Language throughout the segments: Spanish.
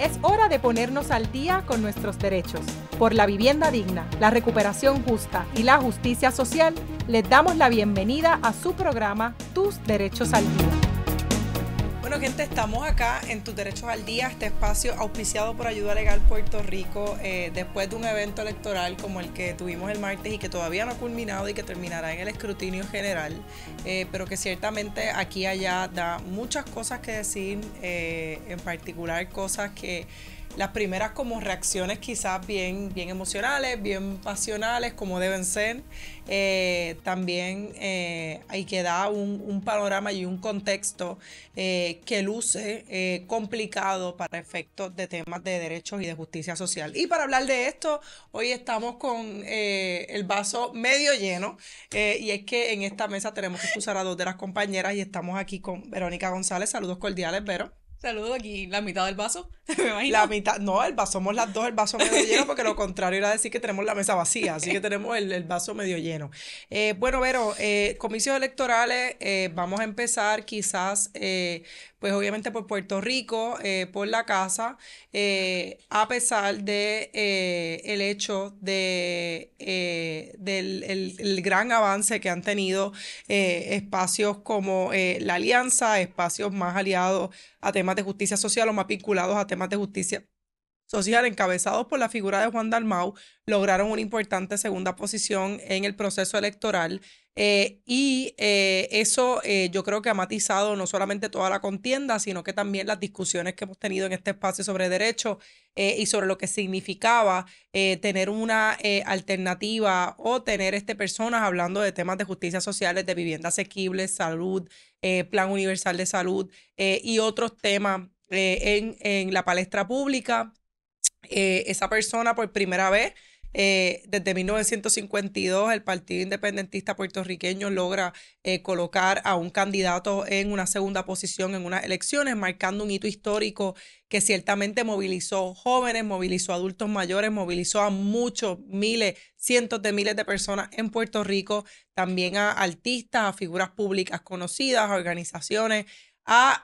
Es hora de ponernos al día con nuestros derechos. Por la vivienda digna, la recuperación justa y la justicia social, les damos la bienvenida a su programa Tus Derechos al Día. Bueno, gente, estamos acá en Tus Derechos al Día, este espacio auspiciado por Ayuda Legal Puerto Rico, después de un evento electoral como el que tuvimos el martes y que todavía no ha culminado y que terminará en el escrutinio general, pero que ciertamente aquí y allá da muchas cosas que decir, en particular cosas que las primeras como reacciones quizás bien emocionales, bien pasionales, como deben ser. También hay que dar un panorama y un contexto que luce complicado para efectos de temas de derechos y de justicia social. Y para hablar de esto, hoy estamos con el vaso medio lleno, y es que en esta mesa tenemos que excusar a dos de las compañeras y estamos aquí con Verónica González. Saludos cordiales, Vero. Saludos, aquí la mitad del vaso, me imagino. La mitad, no, somos las dos el vaso medio lleno, porque lo contrario era decir que tenemos la mesa vacía, así que tenemos el vaso medio lleno. Bueno, Vero, comicios electorales, vamos a empezar quizás, pues obviamente por Puerto Rico, por la casa, a pesar de el hecho de el gran avance que han tenido espacios como la Alianza, espacios más aliados a temas de justicia social o más vinculados a temas de justicia social, encabezados por la figura de Juan Dalmau, lograron una importante segunda posición en el proceso electoral. Eso yo creo que ha matizado no solamente toda la contienda, sino que también las discusiones que hemos tenido en este espacio sobre derechos y sobre lo que significaba tener una alternativa o tener personas hablando de temas de justicia sociales, de vivienda asequible, salud, plan universal de salud y otros temas en la palestra pública. Esa persona por primera vez, desde 1952, el Partido Independentista Puertorriqueño logra colocar a un candidato en una segunda posición en unas elecciones, marcando un hito histórico que ciertamente movilizó jóvenes, movilizó adultos mayores, movilizó a muchos, miles, cientos de miles de personas en Puerto Rico, también a artistas, a figuras públicas conocidas, a organizaciones, a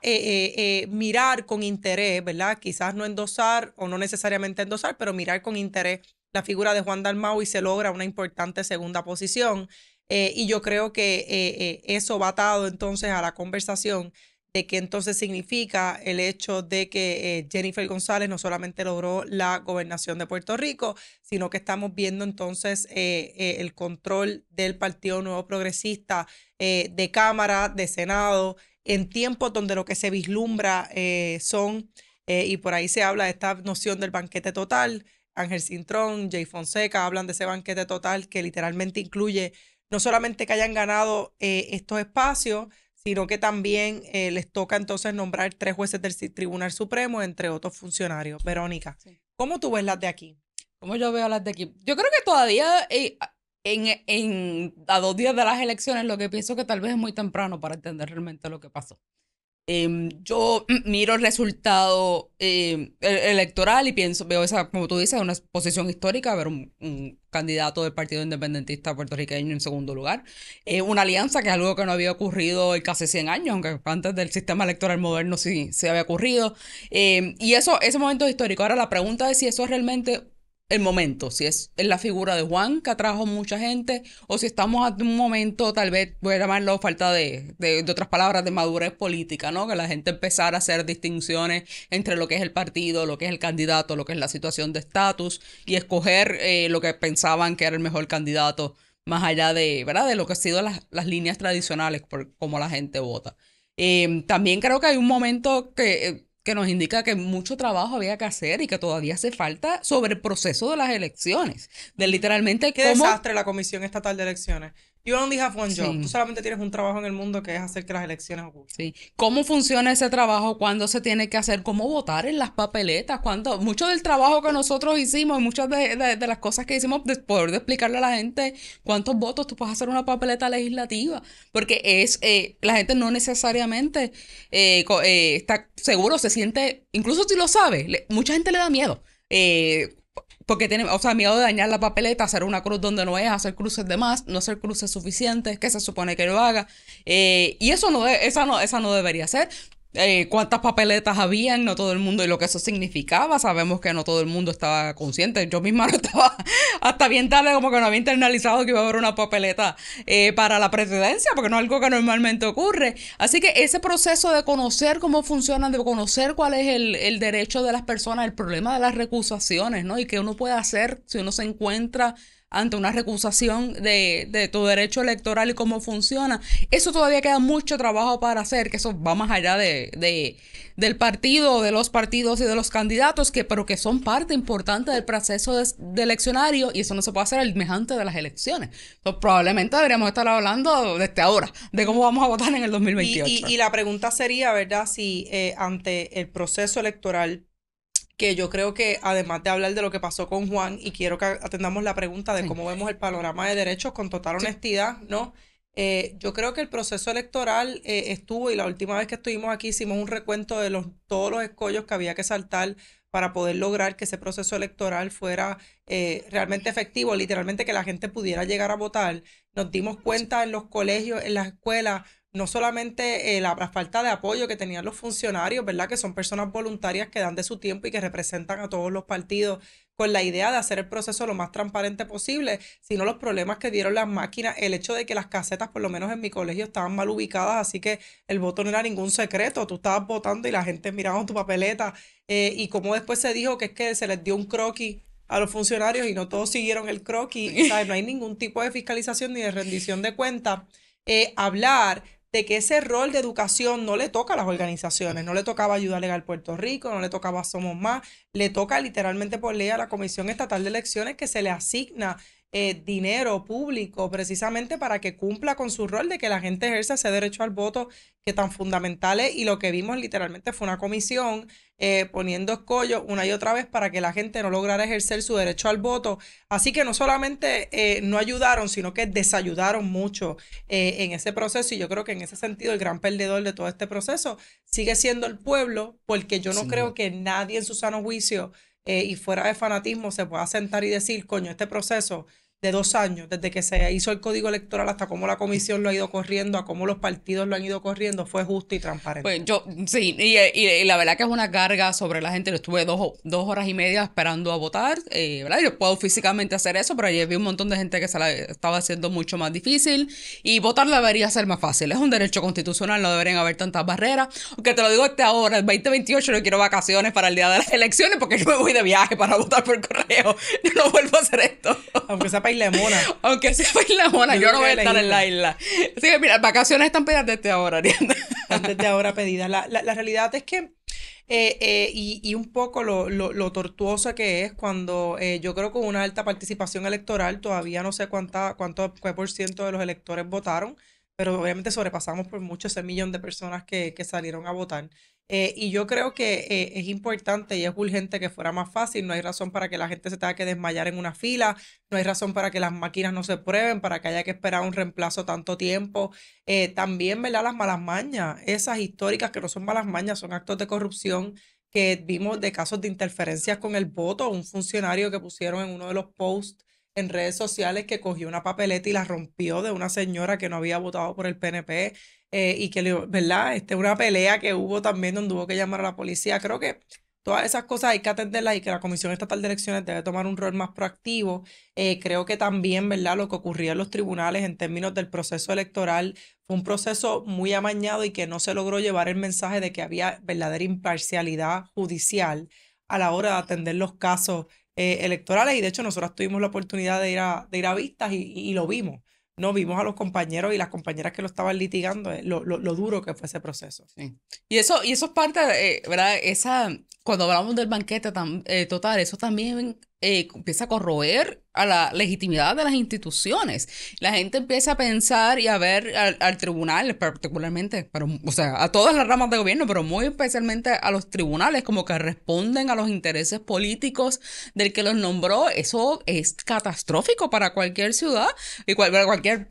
mirar con interés, ¿verdad? Quizás no endosar o no necesariamente endosar, pero mirar con interés la figura de Juan Dalmau, y se logra una importante segunda posición. Y yo creo que eso va atado entonces a la conversación de qué entonces significa el hecho de que Jennifer González no solamente logró la gobernación de Puerto Rico, sino que estamos viendo entonces el control del Partido Nuevo Progresista de Cámara, de Senado, en tiempos donde lo que se vislumbra y por ahí se habla de esta noción del banquete total. Ángel Cintrón, Jay Fonseca hablan de ese banquete total que literalmente incluye no solamente que hayan ganado estos espacios, sino que también les toca entonces nombrar 3 jueces del Tribunal Supremo, entre otros funcionarios. Verónica, sí. ¿Cómo tú ves las de aquí? ¿Cómo yo veo las de aquí? Yo creo que todavía a 2 días de las elecciones, lo que pienso que tal vez es muy temprano para entender realmente lo que pasó. Yo miro el resultado electoral y veo esa, como tú dices, una posición histórica, ver un candidato del Partido Independentista Puertorriqueño en segundo lugar. Una alianza que es algo que no había ocurrido en casi 100 años, aunque antes del sistema electoral moderno sí se había ocurrido. Y ese momento es histórico. Ahora la pregunta es si eso es realmente el momento, si es la figura de Juan que atrajo mucha gente, o si estamos ante un momento, tal vez voy a llamarlo falta de otras palabras, de madurez política, ¿no? Que la gente empezara a hacer distinciones entre lo que es el partido, lo que es el candidato, lo que es la situación de estatus, y escoger lo que pensaban que era el mejor candidato, más allá de, ¿verdad?, de lo que han sido las líneas tradicionales por cómo la gente vota. También creo que hay un momento que nos indica que mucho trabajo había que hacer y que todavía hace falta sobre el proceso de las elecciones. De literalmente qué desastre la Comisión Estatal de Elecciones. You only have one job. Sí. Tú solamente tienes un trabajo en el mundo, que es hacer que las elecciones ocurran. Sí. ¿Cómo funciona ese trabajo? ¿Cuándo se tiene que hacer? ¿Cómo votar en las papeletas? Mucho del trabajo que nosotros hicimos, muchas de las cosas que hicimos, de poder explicarle a la gente cuántos votos tú puedes hacer una papeleta legislativa. Porque la gente no necesariamente está seguro, se siente, incluso si lo sabe, mucha gente le da miedo. Porque tiene, miedo de dañar la papeleta, hacer una cruz donde no es, hacer cruces de más, no hacer cruces suficientes, que se supone que lo haga. Y esa no debería ser. cuántas papeletas habían, no todo el mundo, y lo que eso significaba. Sabemos que no todo el mundo estaba consciente. Yo misma no estaba hasta bien tarde, como que no había internalizado que iba a haber una papeleta para la presidencia, porque no es algo que normalmente ocurre. Así que ese proceso de conocer cómo funcionan, de conocer cuál es el derecho de las personas, el problema de las recusaciones, ¿no? Y qué uno puede hacer si uno se encuentra ante una recusación de tu derecho electoral y cómo funciona. Eso todavía queda mucho trabajo para hacer, que eso va más allá del partido, de los partidos y de los candidatos, pero que son parte importante del proceso de eleccionario, y eso no se puede hacer al mejante de las elecciones. Entonces, probablemente deberíamos estar hablando desde ahora de cómo vamos a votar en el 2028. Y la pregunta sería, ¿verdad? Si ante el proceso electoral, que yo creo que además de hablar de lo que pasó con Juan, y quiero que atendamos la pregunta de cómo vemos el panorama de derechos con total honestidad, ¿no? Yo creo que el proceso electoral estuvo, y la última vez que estuvimos aquí hicimos un recuento de todos los escollos que había que saltar para poder lograr que ese proceso electoral fuera realmente efectivo, literalmente que la gente pudiera llegar a votar. Nos dimos cuenta en los colegios, en las escuelas, no solamente la falta de apoyo que tenían los funcionarios, ¿verdad? Que son personas voluntarias que dan de su tiempo y que representan a todos los partidos con la idea de hacer el proceso lo más transparente posible, sino los problemas que dieron las máquinas, el hecho de que las casetas, por lo menos en mi colegio, estaban mal ubicadas, así que el voto no era ningún secreto, tú estabas votando y la gente miraba tu papeleta, y como después se dijo que es que se les dio un croquis a los funcionarios y no todos siguieron el croquis, ¿sabes? No hay ningún tipo de fiscalización ni de rendición de cuentas. Hablar de que ese rol de educación no le toca a las organizaciones, no le tocaba Ayuda Legal Puerto Rico, no le tocaba Somos Más, le toca literalmente por ley a la Comisión Estatal de Elecciones, que se le asigna dinero público precisamente para que cumpla con su rol de que la gente ejerza ese derecho al voto que tan fundamental es, y lo que vimos literalmente fue una comisión poniendo escollos una y otra vez para que la gente no lograra ejercer su derecho al voto. Así que no solamente no ayudaron, sino que desayudaron mucho en ese proceso, y yo creo que en ese sentido el gran perdedor de todo este proceso sigue siendo el pueblo, porque yo no creo que nadie en su sano juicio y fuera de fanatismo se pueda sentar y decir, coño, este proceso de 2 años, desde que se hizo el código electoral hasta cómo la comisión lo ha ido corriendo, a cómo los partidos lo han ido corriendo, fue justo y transparente. Pues sí, y la verdad que es una carga sobre la gente. Yo estuve 2 horas y media esperando a votar, ¿verdad? Yo puedo físicamente hacer eso, pero ayer vi un montón de gente que se la estaba haciendo mucho más difícil, y votar debería ser más fácil. Es un derecho constitucional, no deberían haber tantas barreras. Aunque te lo digo ahora, el 2028 no quiero vacaciones para el día de las elecciones, porque yo me voy de viaje para votar por correo. Yo no vuelvo a hacer esto. Aunque sea para Isla Mona. Aunque sea para Isla Mona, yo no voy a estar en la isla. Así que mira, vacaciones están pedidas desde ahora, Ariana. Desde ahora pedidas. La realidad es que y un poco lo tortuoso que es cuando yo creo que con una alta participación electoral, todavía no sé qué por ciento de los electores votaron, pero obviamente sobrepasamos por mucho ese millón de personas que salieron a votar. Y yo creo que es importante y es urgente que fuera más fácil. No hay razón para que la gente se tenga que desmayar en una fila, no hay razón para que las máquinas no se prueben, para que haya que esperar un reemplazo tanto tiempo. También, ¿verdad? Las malas mañas, esas históricas que no son malas mañas, son actos de corrupción que vimos de casos de interferencias con el voto. Un funcionario que pusieron en uno de los posts en redes sociales que cogió una papeleta y la rompió de una señora que no había votado por el PNP, y que, ¿verdad? Una pelea que hubo también donde hubo que llamar a la policía. Creo que todas esas cosas hay que atenderlas y que la Comisión Estatal de Elecciones debe tomar un rol más proactivo. Creo que también, ¿verdad? Lo que ocurría en los tribunales en términos del proceso electoral fue un proceso muy amañado y que no se logró llevar el mensaje de que había verdadera imparcialidad judicial a la hora de atender los casos electorales, y de hecho nosotros tuvimos la oportunidad de ir a vistas y lo vimos, ¿no? Vimos a los compañeros y las compañeras que lo estaban litigando, lo duro que fue ese proceso. Sí. Y eso es parte, ¿verdad? Cuando hablamos del banquete total, eso también empieza a corroer a la legitimidad de las instituciones. La gente empieza a pensar y a ver al tribunal, particularmente, pero, o sea, a todas las ramas de gobierno, pero muy especialmente a los tribunales, como que responden a los intereses políticos del que los nombró. Eso es catastrófico para cualquier ciudad y cualquier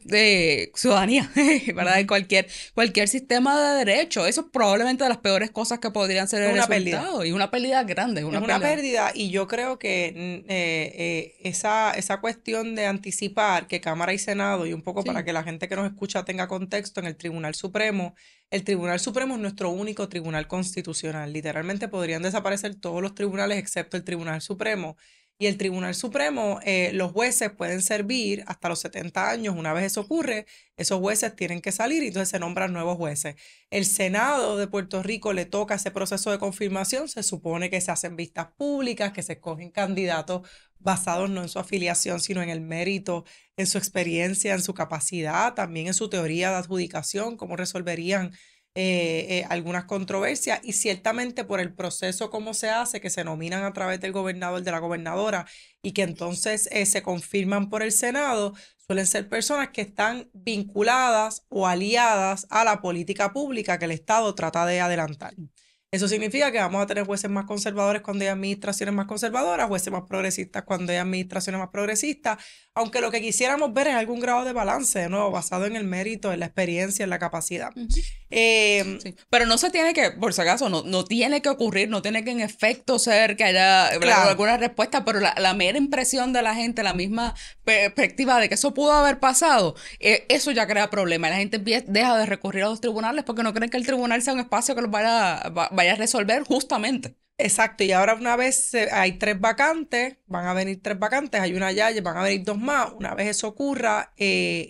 ciudadanía, ¿verdad? Cualquier sistema de derecho. Eso es probablemente de las peores cosas que podrían ser el resultado. Y una pérdida grande. Es una pérdida, y yo creo que esa cuestión de anticipar que Cámara y Senado, y un poco Sí. para que la gente que nos escucha tenga contexto, en el Tribunal Supremo es nuestro único tribunal constitucional. Literalmente podrían desaparecer todos los tribunales excepto el Tribunal Supremo. Y el Tribunal Supremo, los jueces pueden servir hasta los 70 años. Una vez eso ocurre, esos jueces tienen que salir y entonces se nombran nuevos jueces. El Senado de Puerto Rico le toca ese proceso de confirmación. Se supone que se hacen vistas públicas, que se escogen candidatos basados no en su afiliación, sino en el mérito, en su experiencia, en su capacidad, también en su teoría de adjudicación, cómo resolverían algunas controversias, y ciertamente por el proceso como se hace, que se nominan a través del gobernador, de la gobernadora, y que entonces se confirman por el Senado, suelen ser personas que están vinculadas o aliadas a la política pública que el Estado trata de adelantar. Eso significa que vamos a tener jueces más conservadores cuando hay administraciones más conservadoras, jueces más progresistas cuando hay administraciones más progresistas, aunque lo que quisiéramos ver es algún grado de balance, de nuevo, basado en el mérito, en la experiencia, en la capacidad. Sí. Pero no se tiene que, por si acaso, no tiene que ocurrir, no tiene que en efecto ser que haya Claro. alguna respuesta, pero la mera impresión de la gente, la misma perspectiva de que eso pudo haber pasado, eso ya crea problemas. La gente deja de recurrir a los tribunales porque no creen que el tribunal sea un espacio que los vaya a resolver justamente. Exacto, y ahora una vez hay 3 vacantes, van a venir 3 vacantes, hay una ya, van a venir 2 más. Una vez eso ocurra,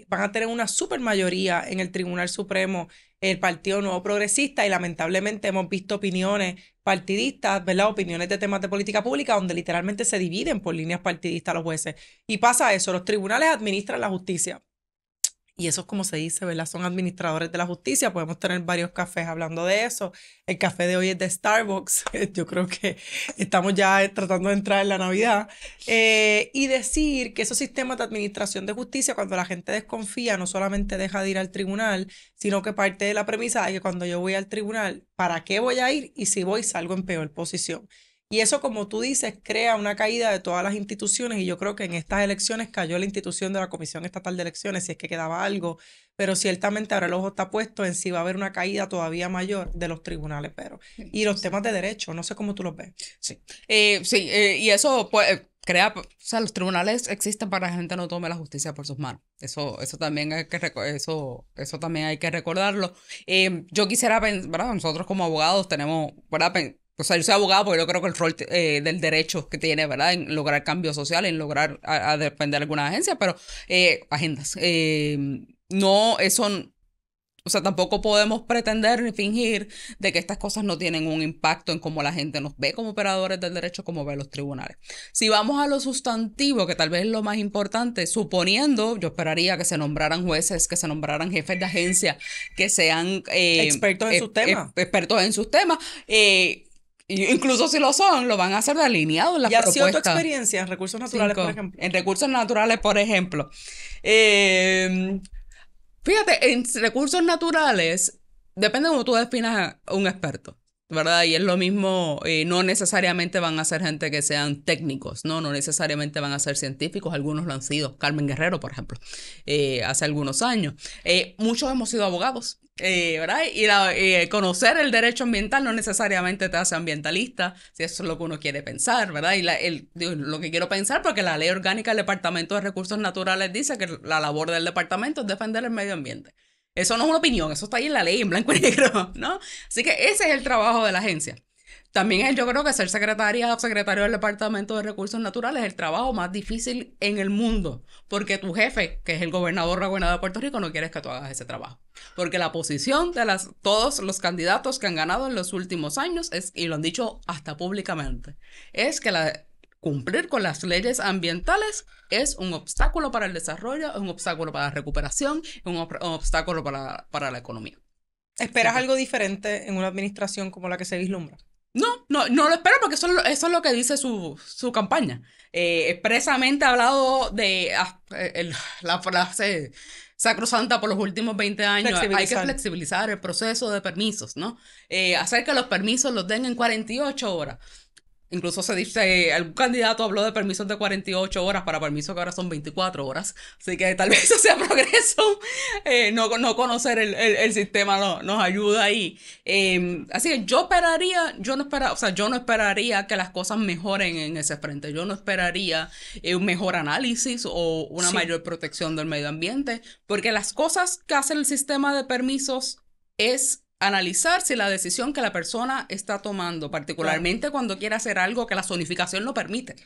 van a tener una supermayoría en el Tribunal Supremo, el Partido Nuevo Progresista, y lamentablemente hemos visto opiniones partidistas, ¿verdad? Opiniones de temas de política pública donde literalmente se dividen por líneas partidistas los jueces. Y pasa eso, los tribunales administran la justicia. Y eso es como se dice, ¿verdad? Son administradores de la justicia. Podemos tener varios cafés hablando de eso. El café de hoy es de Starbucks. Yo creo que estamos ya tratando de entrar en la Navidad. Y decir que esos sistemas de administración de justicia, cuando la gente desconfía, no solamente deja de ir al tribunal, sino que parte de la premisa de que cuando yo voy al tribunal, ¿para qué voy a ir? Y si voy, salgo en peor posición. Y eso, como tú dices, crea una caída de todas las instituciones, y yo creo que en estas elecciones cayó la institución de la Comisión Estatal de Elecciones, si es que quedaba algo, pero ciertamente ahora el ojo está puesto en si va a haber una caída todavía mayor de los tribunales, y los temas de derecho, no sé cómo tú los ves. Sí, y eso pues, crea, o sea, los tribunales existen para que la gente no tome la justicia por sus manos. Eso también hay que eso también hay que recordarlo. Yo quisiera pensar, ¿verdad? Nosotros como abogados tenemos, ¿verdad? O sea, yo soy abogado porque yo creo que el rol del derecho que tiene, ¿verdad? En lograr cambio social, en lograr a depender de alguna agencia, pero agendas. No, eso, o sea, tampoco podemos pretender ni fingir de que estas cosas no tienen un impacto en cómo la gente nos ve como operadores del derecho, como ve los tribunales. Si vamos a lo sustantivo, que tal vez es lo más importante, suponiendo, yo esperaría que se nombraran jueces, que se nombraran jefes de agencia, que sean expertos en sus temas. Expertos en sus temas. Incluso si lo son, lo van a hacer alineados en las propuestas. ¿Y ha sido tu experiencia en recursos naturales, por ejemplo? En recursos naturales, por ejemplo. Fíjate, en recursos naturales, depende de cómo tú definas a un experto, ¿verdad? Y es lo mismo, no necesariamente van a ser gente que sean técnicos, ¿no? No necesariamente van a ser científicos, algunos lo han sido. Carmen Guerrero, por ejemplo, hace algunos años. Muchos hemos sido abogados. ¿Verdad? Y conocer el derecho ambiental no necesariamente te hace ambientalista, si eso es lo que uno quiere pensar, ¿verdad? Y lo que quiero pensar, porque la ley orgánica del Departamento de Recursos Naturales dice que la labor del departamento es defender el medio ambiente. Eso no es una opinión, eso está ahí en la ley, en blanco y negro, ¿no? Así que ese es el trabajo de la agencia. También yo creo que ser secretaria o secretario del Departamento de Recursos Naturales es el trabajo más difícil en el mundo, porque tu jefe, que es el gobernador de Puerto Rico, no quiere que tú hagas ese trabajo. Porque la posición de todos los candidatos que han ganado en los últimos años es, y lo han dicho hasta públicamente, es que cumplir con las leyes ambientales es un obstáculo para el desarrollo, es un obstáculo para la recuperación, es un obstáculo para la economía. ¿Esperas algo diferente en una administración como la que se vislumbra? No lo espero porque eso es lo que dice su campaña. Expresamente ha hablado de la frase sacrosanta por los últimos 20 años. Hay que flexibilizar el proceso de permisos, ¿no? Hacer que los permisos los den en 48 horas. Incluso se dice, algún candidato habló de permisos de 48 horas para permisos que ahora son 24 horas. Así que tal vez eso sea progreso. No conocer el sistema nos ayuda ahí. Así que yo no esperaría que las cosas mejoren en ese frente. Yo no esperaría un mejor análisis o una mayor protección del medio ambiente, porque las cosas que hace el sistema de permisos es analizar si la decisión que la persona está tomando, particularmente cuando quiere hacer algo que la zonificación no permite.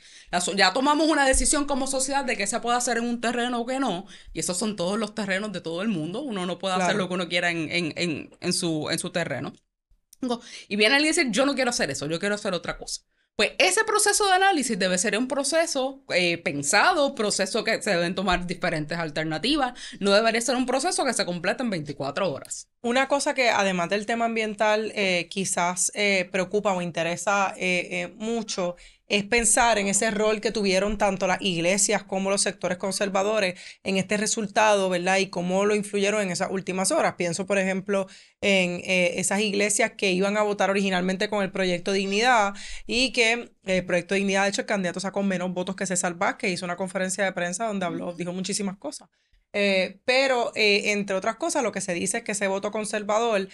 Ya tomamos una decisión como sociedad de que se puede hacer en un terreno o que no, y esos son todos los terrenos de todo el mundo. Uno no puede hacer lo que uno quiera en su terreno. Y viene alguien y dice, yo no quiero hacer eso, yo quiero hacer otra cosa. Pues ese proceso de análisis debe ser un proceso pensado, proceso que se deben tomar diferentes alternativas, no debería ser un proceso que se complete en 24 horas. Una cosa que además del tema ambiental quizás preocupa o interesa mucho es pensar en ese rol que tuvieron tanto las iglesias como los sectores conservadores en este resultado, ¿verdad? Y cómo lo influyeron en esas últimas horas. Pienso, por ejemplo, en esas iglesias que iban a votar originalmente con el Proyecto Dignidad y que el Proyecto Dignidad, de hecho, el candidato sacó menos votos que César Vázquez, hizo una conferencia de prensa donde dijo muchísimas cosas. Pero entre otras cosas, lo que se dice es que ese voto conservador,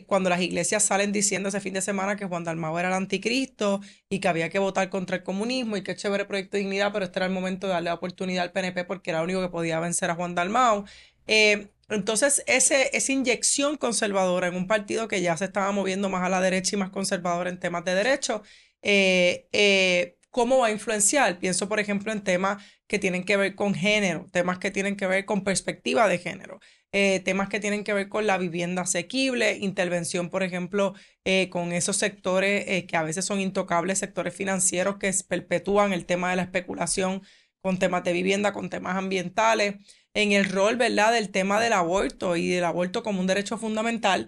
cuando las iglesias salen diciendo ese fin de semana que Juan Dalmau era el anticristo y que había que votar contra el comunismo y que chévere Proyecto de Dignidad, pero este era el momento de darle la oportunidad al PNP porque era el único que podía vencer a Juan Dalmau. Entonces, esa inyección conservadora en un partido que ya se estaba moviendo más a la derecha y más conservador en temas de derechos, ¿cómo va a influenciar? Pienso, por ejemplo, en temas que tienen que ver con género, temas que tienen que ver con perspectiva de género, temas que tienen que ver con la vivienda asequible, intervención, por ejemplo, con esos sectores que a veces son intocables, sectores financieros que perpetúan el tema de la especulación con temas de vivienda, con temas ambientales, en el rol, ¿verdad?, del tema del aborto y del aborto como un derecho fundamental,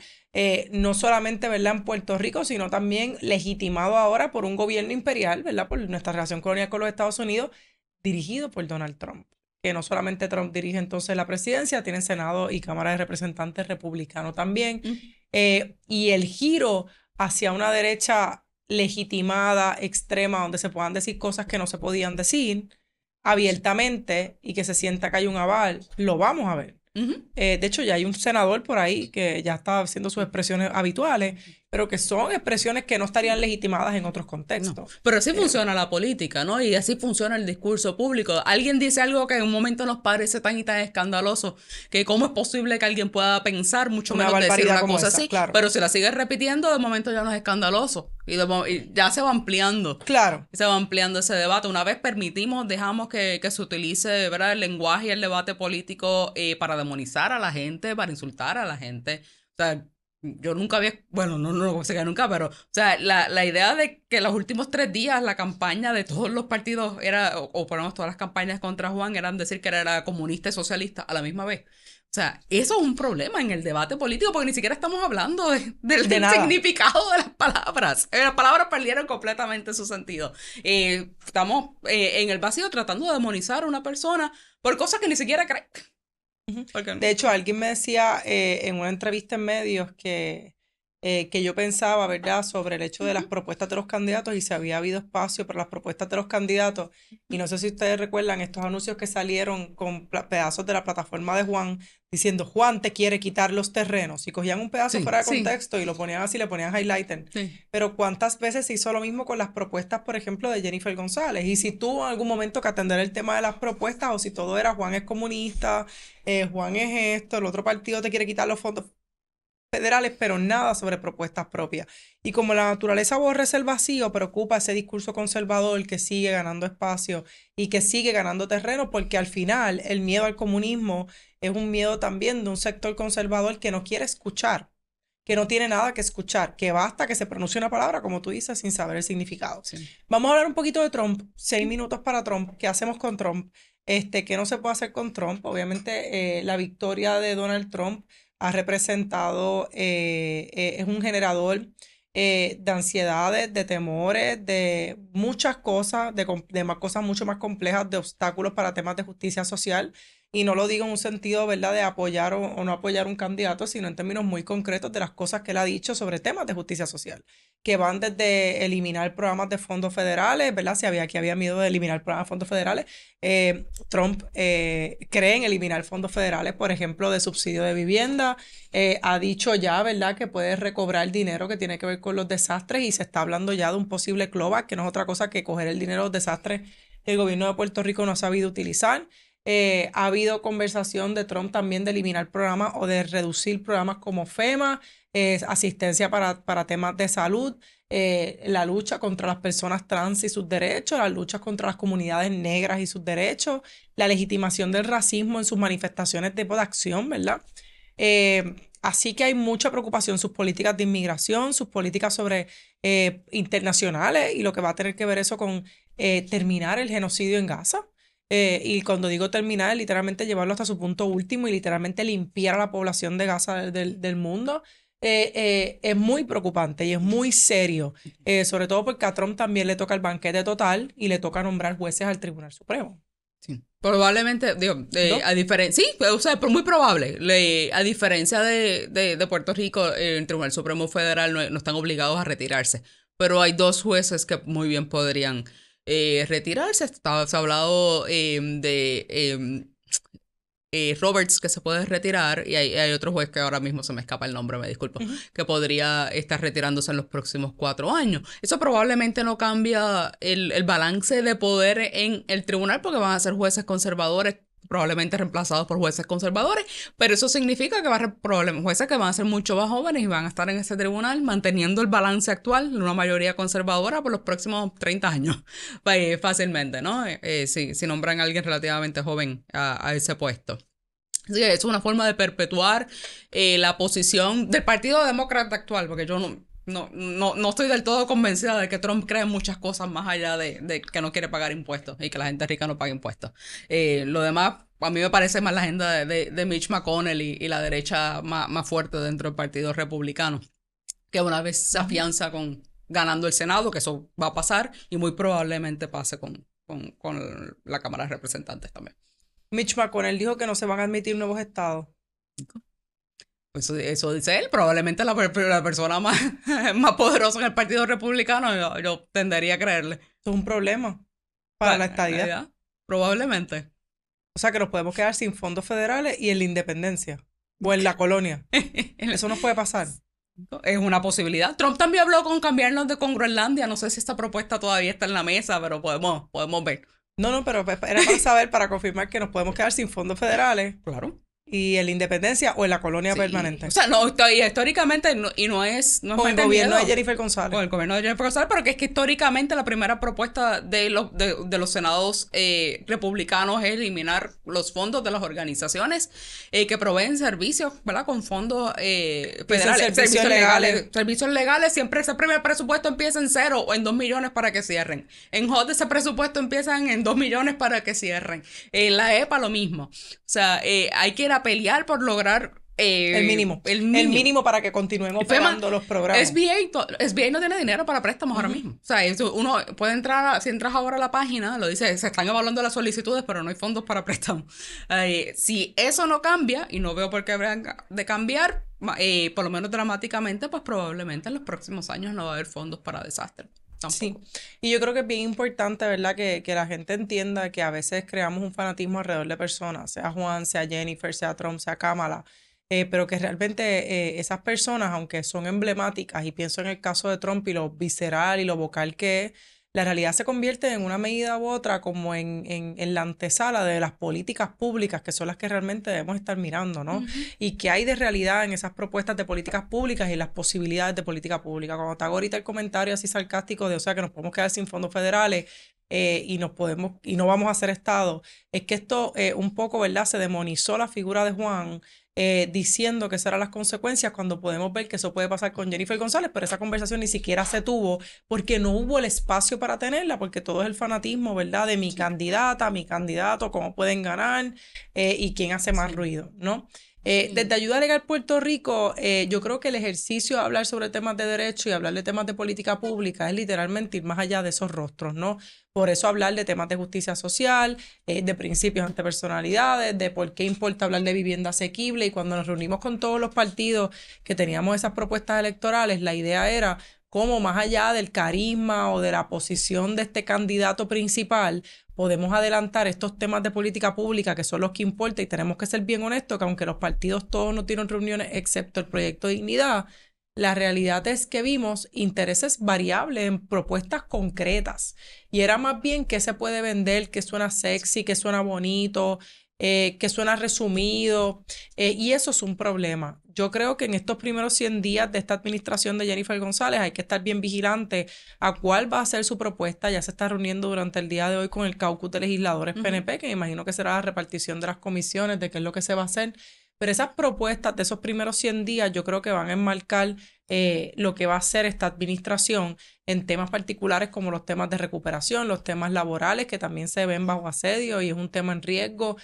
no solamente, ¿verdad?, en Puerto Rico, sino también legitimado ahora por un gobierno imperial, ¿verdad?, por nuestra relación colonial con los Estados Unidos, dirigido por Donald Trump, que no solamente Trump dirige entonces la presidencia, tiene Senado y Cámara de Representantes republicano también, y el giro hacia una derecha legitimada, extrema, donde se puedan decir cosas que no se podían decir abiertamente y que se sienta que hay un aval, lo vamos a ver. De hecho, ya hay un senador por ahí que ya está haciendo sus expresiones habituales, pero que son expresiones que no estarían legitimadas en otros contextos. No, pero así funciona la política, ¿no? Y así funciona el discurso público. Alguien dice algo que en un momento nos parece tan y tan escandaloso que cómo es posible que alguien pueda pensar, mucho menos decir una cosa así, claro. Pero si la sigues repitiendo, de momento ya no es escandaloso. Y ya se va ampliando. Claro. Se va ampliando ese debate. Una vez dejamos que se utilice, ¿verdad?, el lenguaje y el debate político para demonizar a la gente, para insultar a la gente. O sea, yo nunca había, bueno, no sé que nunca, pero, o sea, la idea de que los últimos 3 días la campaña de todos los partidos era, o por lo menos todas las campañas contra Juan eran decir que era comunista y socialista a la misma vez. O sea, eso es un problema en el debate político porque ni siquiera estamos hablando del significado de las palabras. Las palabras perdieron completamente su sentido. Estamos en el vacío tratando de demonizar a una persona por cosas que ni siquiera cree. De hecho, alguien me decía en una entrevista en medios que yo pensaba, ¿verdad?, sobre el hecho de las propuestas de los candidatos y si había habido espacio para las propuestas de los candidatos. Y no sé si ustedes recuerdan estos anuncios que salieron con pedazos de la plataforma de Juan diciendo, Juan te quiere quitar los terrenos. Y cogían un pedazo fuera de contexto y lo ponían así, le ponían highlighter. Pero ¿cuántas veces se hizo lo mismo con las propuestas, por ejemplo, de Jennifer González? Y si tuvo en algún momento que atender el tema de las propuestas o si todo era Juan es comunista, Juan es esto, el otro partido te quiere quitar los fondos federales, pero nada sobre propuestas propias. Y como la naturaleza aborrece el vacío, preocupa ese discurso conservador que sigue ganando espacio y que sigue ganando terreno, porque al final el miedo al comunismo es un miedo también de un sector conservador que no quiere escuchar, que no tiene nada que escuchar, que basta que se pronuncie una palabra, como tú dices, sin saber el significado. Sí. Vamos a hablar un poquito de Trump. 6 minutos para Trump. ¿Qué hacemos con Trump? ¿Qué no se puede hacer con Trump? Obviamente, la victoria de Donald Trump ha representado, es un generador de ansiedades, de temores, de muchas cosas, de cosas mucho más complejas, de obstáculos para temas de justicia social. y no lo digo en un sentido, ¿verdad?, de apoyar o no apoyar un candidato, sino en términos muy concretos de las cosas que él ha dicho sobre temas de justicia social, que van desde eliminar programas de fondos federales, ¿verdad? Si aquí había miedo de eliminar programas de fondos federales, Trump cree en eliminar fondos federales, por ejemplo, de subsidio de vivienda, ha dicho ya, ¿verdad?, que puede recobrar dinero que tiene que ver con los desastres, y se está hablando ya de un posible clawback, que no es otra cosa que coger el dinero de los desastres que el gobierno de Puerto Rico no ha sabido utilizar. Ha habido conversación de Trump también de eliminar programas o de reducir programas como FEMA, asistencia para temas de salud, la lucha contra las personas trans y sus derechos, la lucha contra las comunidades negras y sus derechos, la legitimación del racismo en sus manifestaciones de acción, ¿verdad? Así que hay mucha preocupación, sus políticas de inmigración, sus políticas sobre internacionales, y lo que va a tener que ver eso con terminar el genocidio en Gaza. Y cuando digo terminar, literalmente llevarlo hasta su punto último y literalmente limpiar a la población de Gaza del mundo. Es muy preocupante y es muy serio, sobre todo porque a Trump también le toca el banquete total y le toca nombrar jueces al Tribunal Supremo. Sí. Probablemente, digo, ¿No? a diferencia, sí, o sea, muy probable. A diferencia de Puerto Rico, el Tribunal Supremo Federal no están obligados a retirarse, pero hay 2 jueces que muy bien podrían retirarse. Se ha hablado de Roberts, que se puede retirar, y hay otro juez que ahora mismo se me escapa el nombre, me disculpo, que podría estar retirándose en los próximos 4 años. Eso probablemente no cambia el balance de poder en el tribunal, porque van a ser jueces conservadores, probablemente reemplazados por jueces conservadores, pero eso significa que va a haber jueces que van a ser mucho más jóvenes y van a estar en ese tribunal manteniendo el balance actual de una mayoría conservadora por los próximos 30 años, fácilmente, ¿no? Si nombran a alguien relativamente joven a ese puesto. Así que es una forma de perpetuar la posición del Partido Demócrata actual, porque yo no estoy del todo convencida de que Trump cree en muchas cosas más allá de que no quiere pagar impuestos y que la gente rica no pague impuestos. Lo demás, a mí me parece más la agenda de Mitch McConnell y la derecha más fuerte dentro del Partido Republicano, que una vez se afianza con ganando el Senado, que eso va a pasar y muy probablemente pase con la Cámara de Representantes también. Mitch McConnell dijo que no se van a admitir nuevos estados. Eso dice él, probablemente la persona más poderosa en el Partido Republicano, yo tendería a creerle. Eso es un problema para la estadidad. Probablemente. O sea que nos podemos quedar sin fondos federales y en la independencia o en la colonia. Eso nos puede pasar. Es una posibilidad. Trump también habló con cambiarnos con Groenlandia. No sé si esta propuesta todavía está en la mesa, pero podemos ver. No, pero era para saber, para confirmar que nos podemos quedar sin fondos federales. Claro. Y en la independencia o en la colonia permanente. O sea, históricamente no es con el gobierno de Jennifer González. Con el gobierno de Jennifer González, pero que es que históricamente la primera propuesta de los senados republicanos es eliminar los fondos de las organizaciones que proveen servicios, ¿verdad? Con fondos federales. Servicios legales. Servicios legales, siempre ese primer presupuesto empieza en 0 o en 2 millones para que cierren. En HUD ese presupuesto empieza en 2 millones para que cierren. En la EPA lo mismo. O sea, hay que ir a pelear por lograr el mínimo para que continuemos pagando los programas. SBA no tiene dinero para préstamos ahora mismo. O sea, uno puede entrar, si entras ahora a la página, lo dice, se están evaluando las solicitudes, pero no hay fondos para préstamos. Si eso no cambia, y no veo por qué habrían de cambiar, por lo menos dramáticamente, pues probablemente en los próximos años no va a haber fondos para desastres. Tampoco. Sí, y yo creo que es bien importante, ¿verdad? Que la gente entienda que a veces creamos un fanatismo alrededor de personas, sea Juan, sea Jennifer, sea Trump, sea Kamala, pero que realmente esas personas, aunque son emblemáticas, y pienso en el caso de Trump y lo visceral y lo vocal que es, la realidad se convierte en una medida u otra como en la antesala de las políticas públicas, que son las que realmente debemos estar mirando, ¿no? Y qué hay de realidad en esas propuestas de políticas públicas y las posibilidades de política pública. Cuando te hago ahorita el comentario así sarcástico de, o sea, que nos podemos quedar sin fondos federales y no vamos a hacer Estado, es que esto un poco, ¿verdad? Se demonizó la figura de Juan, diciendo que esas eran las consecuencias, cuando podemos ver que eso puede pasar con Jennifer González, pero esa conversación ni siquiera se tuvo porque no hubo el espacio para tenerla, porque todo es el fanatismo, ¿verdad? De mi candidata, mi candidato, cómo pueden ganar y quién hace más ruido, ¿no? Desde Ayuda Legal Puerto Rico, yo creo que el ejercicio de hablar sobre temas de derecho y hablar de temas de política pública es literalmente ir más allá de esos rostros, ¿no? Por eso hablar de temas de justicia social, de principios ante personalidades, de por qué importa hablar de vivienda asequible. Y cuando nos reunimos con todos los partidos que teníamos esas propuestas electorales, la idea era cómo más allá del carisma o de la posición de este candidato principal, podemos adelantar estos temas de política pública que son los que importan. Y tenemos que ser bien honestos que aunque los partidos todos no tienen reuniones excepto el Proyecto Dignidad, la realidad es que vimos intereses variables en propuestas concretas. Y era más bien qué se puede vender, qué suena sexy, qué suena bonito, que suena resumido, y eso es un problema. Yo creo que en estos primeros 100 días de esta administración de Jennifer González hay que estar bien vigilante a cuál va a ser su propuesta. Ya se está reuniendo durante el día de hoy con el caucus de legisladores PNP, que me imagino que será la repartición de las comisiones, de qué es lo que se va a hacer. Pero esas propuestas de esos primeros 100 días yo creo que van a enmarcar lo que va a hacer esta administración en temas particulares como los temas de recuperación, los temas laborales que también se ven bajo asedio y es un tema en riesgo,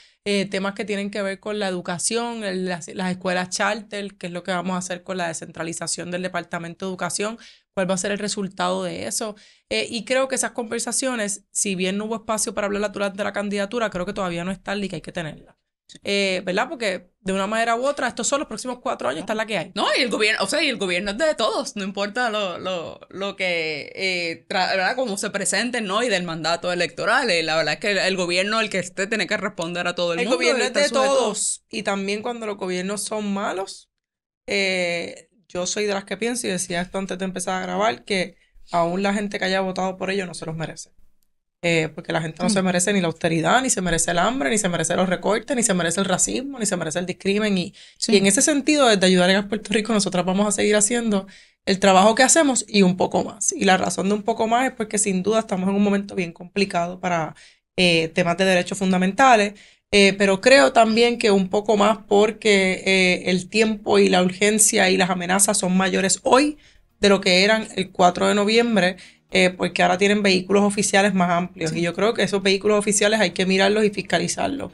temas que tienen que ver con la educación, las escuelas charter, qué es lo que vamos a hacer con la descentralización del Departamento de Educación, cuál va a ser el resultado de eso. Y creo que esas conversaciones, si bien no hubo espacio para hablar durante la candidatura, creo que todavía no están y que hay que tenerla. ¿Verdad? Porque de una manera u otra, estos son los próximos 4 años, esta es la que hay. No, y el gobierno, o sea, y el gobierno es de todos, no importa lo que, ¿verdad? Cómo se presenten, ¿no? Y del mandato electoral. La verdad es que el gobierno, el que esté, tiene que responder a todo el mundo. El gobierno es de todos. Y también cuando los gobiernos son malos, yo soy de las que pienso, y decía esto antes de empezar a grabar, que aún la gente que haya votado por ellos no se los merece. Porque la gente no se merece ni la austeridad, ni se merece el hambre, ni se merece los recortes, ni se merece el racismo, ni se merece el discrimen. Y en ese sentido, desde Ayuda Legal Puerto Rico, nosotras vamos a seguir haciendo el trabajo que hacemos y un poco más. Y la razón de un poco más es porque sin duda estamos en un momento bien complicado para temas de derechos fundamentales. Pero creo también que un poco más porque el tiempo y la urgencia y las amenazas son mayores hoy de lo que eran el 4 de noviembre. Porque ahora tienen vehículos oficiales más amplios. Y yo creo que esos vehículos oficiales hay que mirarlos y fiscalizarlos.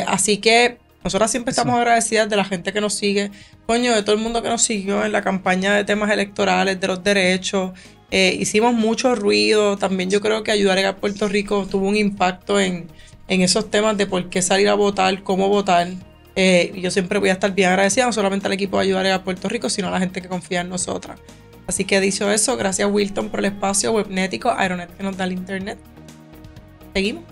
Así que nosotras siempre estamos agradecidas de la gente que nos sigue, coño, de todo el mundo que nos siguió en la campaña de temas electorales, de los derechos. Hicimos mucho ruido. También yo creo que Ayuda Legal Puerto Rico tuvo un impacto en esos temas de por qué salir a votar, cómo votar. Y yo siempre voy a estar bien agradecida, no solamente al equipo de Ayuda Legal Puerto Rico, sino a la gente que confía en nosotras. Así que dicho eso, gracias Wilton por el espacio, Webnético, Aeronet que nos da el internet. Seguimos.